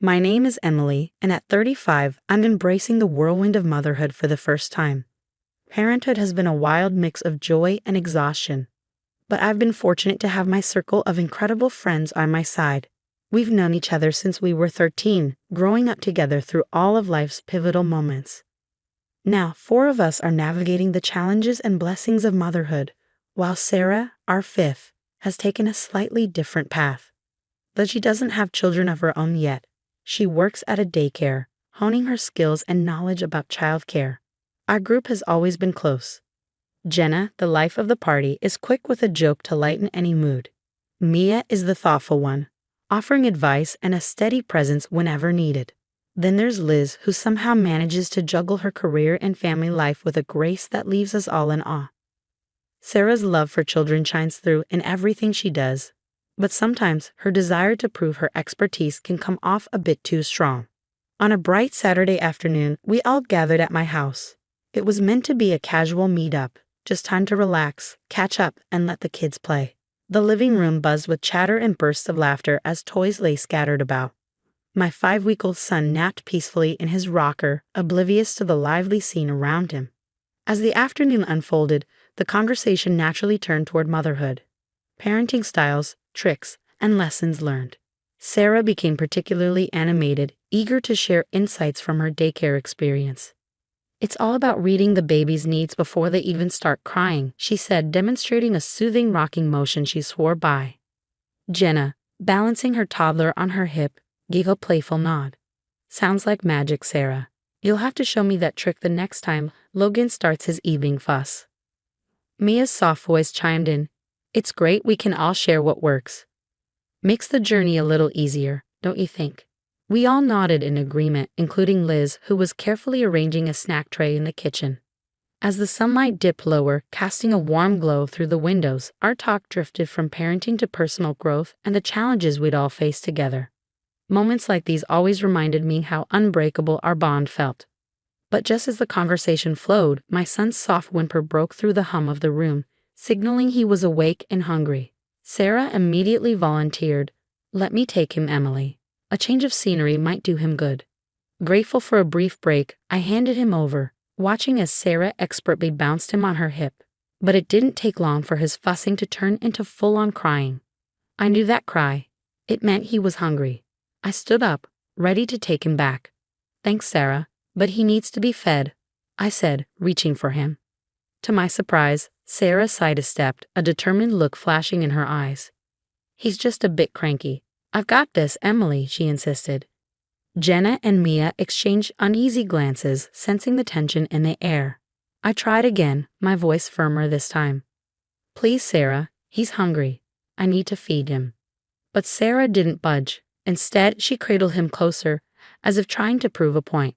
My name is Emily, and at 35, I'm embracing the whirlwind of motherhood for the first time. Parenthood has been a wild mix of joy and exhaustion, but I've been fortunate to have my circle of incredible friends on my side. We've known each other since we were 13, growing up together through all of life's pivotal moments. Now, 4 of us are navigating the challenges and blessings of motherhood, while Sarah, our 5th, has taken a slightly different path. But she doesn't have children of her own yet. She works at a daycare, honing her skills and knowledge about childcare. Our group has always been close. Jenna, the life of the party, is quick with a joke to lighten any mood. Mia is the thoughtful one, offering advice and a steady presence whenever needed. Then there's Liz, who somehow manages to juggle her career and family life with a grace that leaves us all in awe. Sarah's love for children shines through in everything she does, but sometimes her desire to prove her expertise can come off a bit too strong. On a bright Saturday afternoon, we all gathered at my house. It was meant to be a casual meet-up, just time to relax, catch up, and let the kids play. The living room buzzed with chatter and bursts of laughter as toys lay scattered about. My 5-week-old son napped peacefully in his rocker, oblivious to the lively scene around him. As the afternoon unfolded, the conversation naturally turned toward motherhood. Parenting styles, tricks, and lessons learned. Sarah became particularly animated, eager to share insights from her daycare experience. "It's all about reading the baby's needs before they even start crying," she said, demonstrating a soothing rocking motion she swore by. Jenna, balancing her toddler on her hip, gave a playful nod. "Sounds like magic, Sarah. You'll have to show me that trick the next time Logan starts his evening fuss." Mia's soft voice chimed in. "It's great we can all share what works. Makes the journey a little easier, don't you think?" We all nodded in agreement, including Liz, who was carefully arranging a snack tray in the kitchen. As the sunlight dipped lower, casting a warm glow through the windows, our talk drifted from parenting to personal growth and the challenges we'd all face together. Moments like these always reminded me how unbreakable our bond felt. But just as the conversation flowed, my son's soft whimper broke through the hum of the room, signaling he was awake and hungry. Sarah immediately volunteered, "Let me take him, Emily. A change of scenery might do him good." Grateful for a brief break, I handed him over, watching as Sarah expertly bounced him on her hip. But it didn't take long for his fussing to turn into full-on crying. I knew that cry. It meant he was hungry. I stood up, ready to take him back. "Thanks, Sarah, but he needs to be fed," I said, reaching for him. To my surprise, Sarah sidestepped, a determined look flashing in her eyes. "He's just a bit cranky. I've got this, Emily," she insisted. Jenna and Mia exchanged uneasy glances, sensing the tension in the air. I tried again, my voice firmer this time. "Please, Sarah, he's hungry. I need to feed him." But Sarah didn't budge. Instead, she cradled him closer, as if trying to prove a point.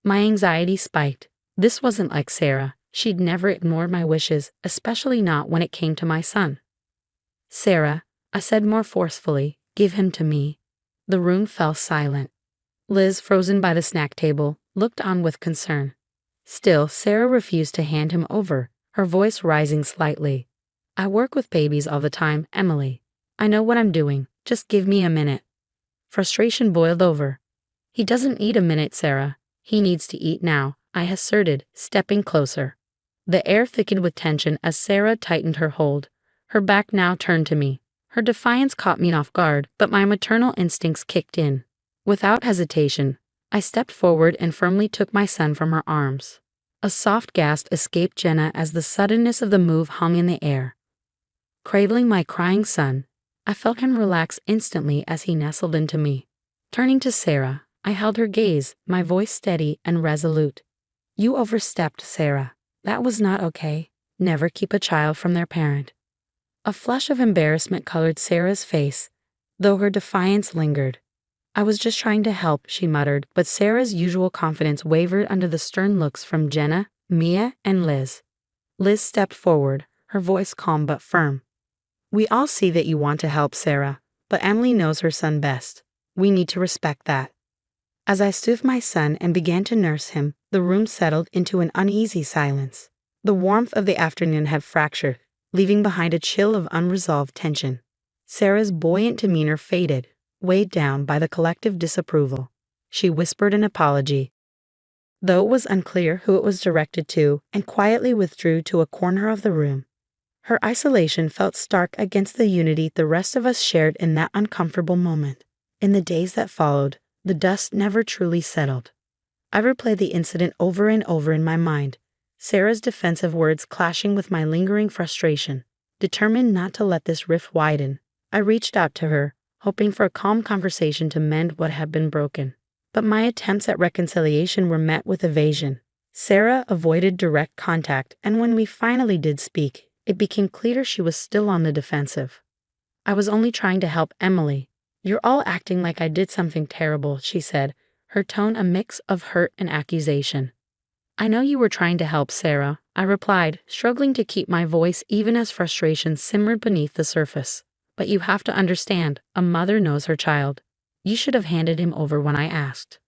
My anxiety spiked. This wasn't like Sarah. She'd never ignored my wishes, especially not when it came to my son. "Sarah," I said more forcefully, "give him to me." The room fell silent. Liz, frozen by the snack table, looked on with concern. Still, Sarah refused to hand him over, her voice rising slightly. "I work with babies all the time, Emily. I know what I'm doing. Just give me a minute." Frustration boiled over. "He doesn't need a minute, Sarah. He needs to eat now," I asserted, stepping closer. The air thickened with tension as Sarah tightened her hold. Her back now turned to me. Her defiance caught me off guard, but my maternal instincts kicked in. Without hesitation, I stepped forward and firmly took my son from her arms. A soft gasp escaped Jenna as the suddenness of the move hung in the air. Cradling my crying son, I felt him relax instantly as he nestled into me. Turning to Sarah, I held her gaze, my voice steady and resolute. "You overstepped, Sarah. That was not okay. Never keep a child from their parent." A flush of embarrassment colored Sarah's face, though her defiance lingered. "I was just trying to help," she muttered, but Sarah's usual confidence wavered under the stern looks from Jenna, Mia, and Liz. Liz stepped forward, her voice calm but firm. "We all see that you want to help, Sarah, but Emily knows her son best. We need to respect that." As I soothed my son and began to nurse him, the room settled into an uneasy silence. The warmth of the afternoon had fractured, leaving behind a chill of unresolved tension. Sarah's buoyant demeanor faded, weighed down by the collective disapproval. She whispered an apology, though it was unclear who it was directed to, and quietly withdrew to a corner of the room. Her isolation felt stark against the unity the rest of us shared in that uncomfortable moment. In the days that followed, the dust never truly settled. I replayed the incident over and over in my mind, Sarah's defensive words clashing with my lingering frustration. Determined not to let this rift widen, I reached out to her, hoping for a calm conversation to mend what had been broken. But my attempts at reconciliation were met with evasion. Sarah avoided direct contact, and when we finally did speak, it became clear she was still on the defensive. "I was only trying to help Emily. You're all acting like I did something terrible," she said, her tone a mix of hurt and accusation. "I know you were trying to help, Sarah," I replied, struggling to keep my voice even as frustration simmered beneath the surface. "But you have to understand, a mother knows her child. You should have handed him over when I asked."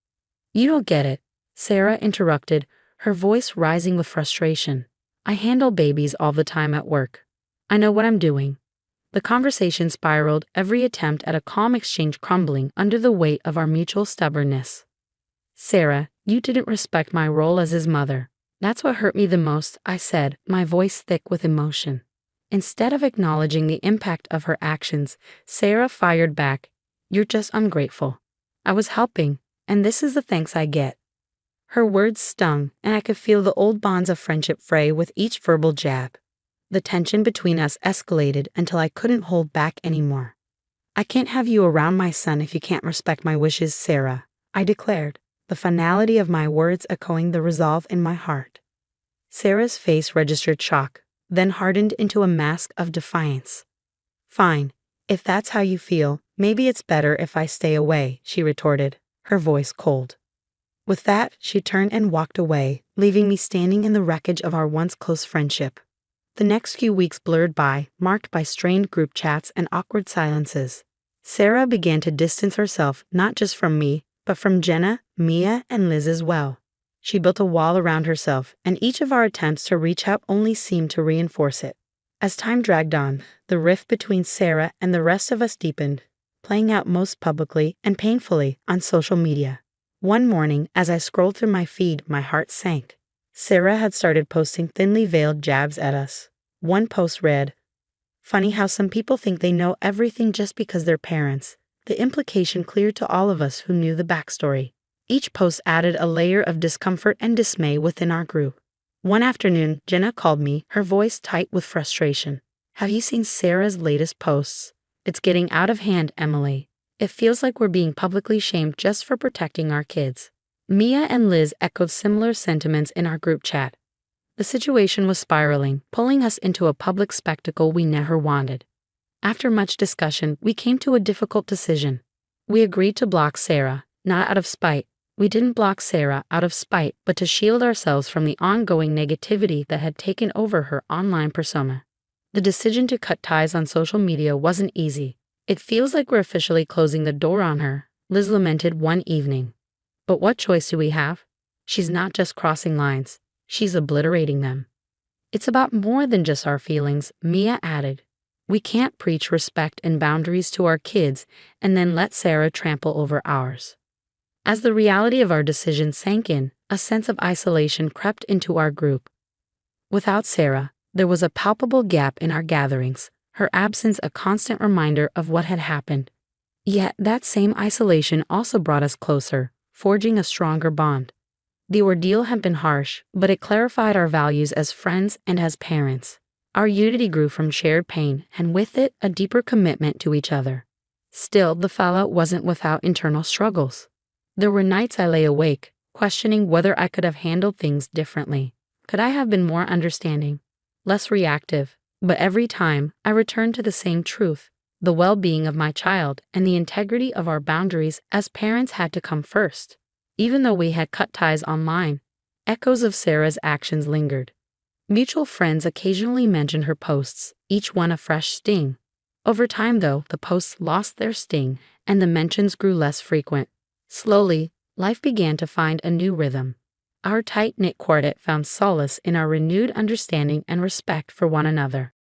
"You don't get it," Sarah interrupted, her voice rising with frustration. "I handle babies all the time at work. I know what I'm doing." The conversation spiraled, every attempt at a calm exchange crumbling under the weight of our mutual stubbornness. "Sarah, you didn't respect my role as his mother. That's what hurt me the most," I said, my voice thick with emotion. Instead of acknowledging the impact of her actions, Sarah fired back, "You're just ungrateful. I was helping, and this is the thanks I get." Her words stung, and I could feel the old bonds of friendship fray with each verbal jab. The tension between us escalated until I couldn't hold back anymore. "I can't have you around my son if you can't respect my wishes, Sarah," I declared, the finality of my words echoing the resolve in my heart. Sarah's face registered shock, then hardened into a mask of defiance. "Fine. If that's how you feel, maybe it's better if I stay away," she retorted, her voice cold. With that, she turned and walked away, leaving me standing in the wreckage of our once close friendship. The next few weeks blurred by, marked by strained group chats and awkward silences. Sarah began to distance herself not just from me, but from Jenna, Mia, and Liz as well. She built a wall around herself, and each of our attempts to reach out only seemed to reinforce it. As time dragged on, the rift between Sarah and the rest of us deepened, playing out most publicly and painfully on social media. One morning, as I scrolled through my feed, my heart sank. Sarah had started posting thinly veiled jabs at us. One post read, "Funny how some people think they know everything just because they're parents." The implication clear to all of us who knew the backstory. Each post added a layer of discomfort and dismay within our group. One afternoon, Jenna called me, her voice tight with frustration. "Have you seen Sarah's latest posts? It's getting out of hand, Emily. It feels like we're being publicly shamed just for protecting our kids." Mia and Liz echoed similar sentiments in our group chat. The situation was spiraling, pulling us into a public spectacle we never wanted. After much discussion, we came to a difficult decision. We agreed to block Sarah, not out of spite. We didn't block Sarah out of spite, but to shield ourselves from the ongoing negativity that had taken over her online persona. The decision to cut ties on social media wasn't easy. "It feels like we're officially closing the door on her," Liz lamented one evening. "But what choice do we have? She's not just crossing lines, she's obliterating them." "It's about more than just our feelings," Mia added. "We can't preach respect and boundaries to our kids and then let Sarah trample over ours." As the reality of our decision sank in, a sense of isolation crept into our group. Without Sarah, there was a palpable gap in our gatherings, her absence a constant reminder of what had happened. Yet that same isolation also brought us closer, forging a stronger bond. The ordeal had been harsh, but it clarified our values as friends and as parents. Our unity grew from shared pain, and with it, a deeper commitment to each other. Still, the fallout wasn't without internal struggles. There were nights I lay awake, questioning whether I could have handled things differently. Could I have been more understanding, less reactive? But every time, I returned to the same truth. The well-being of my child and the integrity of our boundaries as parents had to come first. Even though we had cut ties online, echoes of Sarah's actions lingered. Mutual friends occasionally mentioned her posts, each one a fresh sting. Over time, though, the posts lost their sting and the mentions grew less frequent. Slowly, life began to find a new rhythm. Our tight-knit quartet found solace in our renewed understanding and respect for one another.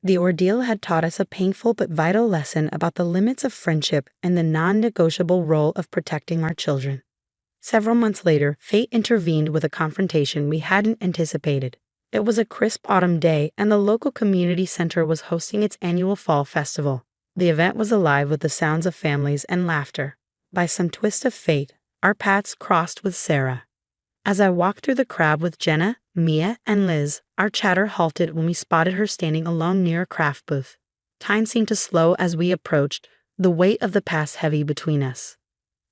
The ordeal had taught us a painful but vital lesson about the limits of friendship and the non-negotiable role of protecting our children. Several months later, fate intervened with a confrontation we hadn't anticipated. It was a crisp autumn day, and the local community center was hosting its annual fall festival. The event was alive with the sounds of families and laughter. By some twist of fate, our paths crossed with Sarah. As I walked through the crowd with Jenna, Mia, and Liz, our chatter halted when we spotted her standing alone near a craft booth. Time seemed to slow as we approached, the weight of the past heavy between us.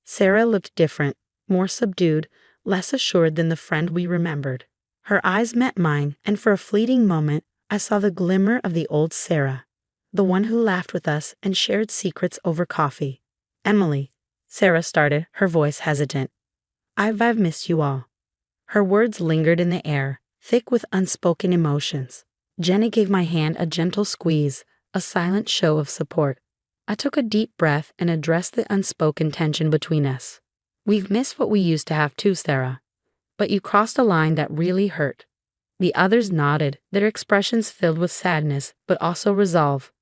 Sarah looked different, more subdued, less assured than the friend we remembered. Her eyes met mine, and for a fleeting moment, I saw the glimmer of the old Sarah, the one who laughed with us and shared secrets over coffee. "Emily," Sarah started, her voice hesitant. I've missed you all." Her words lingered in the air, thick with unspoken emotions. Jenny gave my hand a gentle squeeze, a silent show of support. I took a deep breath and addressed the unspoken tension between us. "We've missed what we used to have too, Sarah. But you crossed a line that really hurt." The others nodded, their expressions filled with sadness, but also resolve.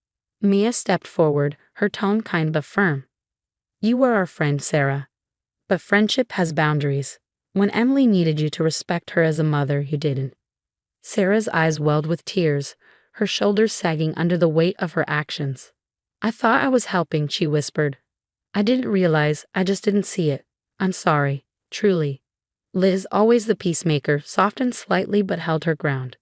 Mia stepped forward, her tone kind but firm. "You were our friend, Sarah. But friendship has boundaries. When Emily needed you to respect her as a mother, you didn't." Sarah's eyes welled with tears, her shoulders sagging under the weight of her actions. "I thought I was helping," she whispered. "I didn't realize, I just didn't see it. I'm sorry, truly." Liz, always the peacemaker, softened slightly but held her ground.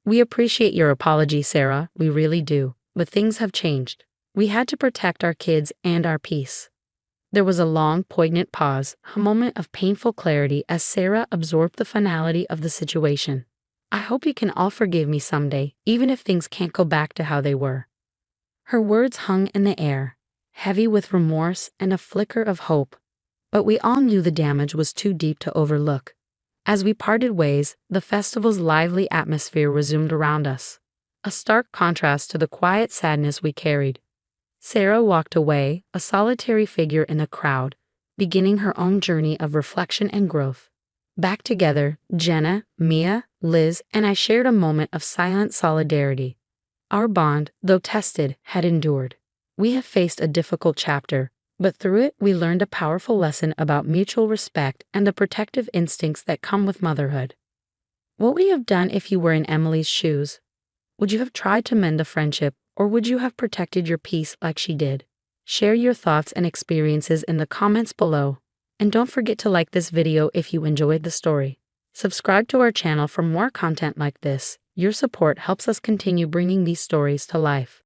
"We appreciate your apology, Sarah, we really do, but things have changed. We had to protect our kids and our peace." There was a long, poignant pause, a moment of painful clarity as Sarah absorbed the finality of the situation. "I hope you can all forgive me someday, even if things can't go back to how they were." Her words hung in the air, heavy with remorse and a flicker of hope. But we all knew the damage was too deep to overlook. As we parted ways, the festival's lively atmosphere resumed around us, a stark contrast to the quiet sadness we carried. Sarah walked away, a solitary figure in the crowd, beginning her own journey of reflection and growth. Back together, Jenna, Mia, Liz, and I shared a moment of silent solidarity. Our bond, though tested, had endured. We have faced a difficult chapter, but through it we learned a powerful lesson about mutual respect and the protective instincts that come with motherhood. What would you have done if you were in Emily's shoes? Would you have tried to mend a friendship, or would you have protected your peace like she did? Share your thoughts and experiences in the comments below. And don't forget to like this video if you enjoyed the story. Subscribe to our channel for more content like this. Your support helps us continue bringing these stories to life.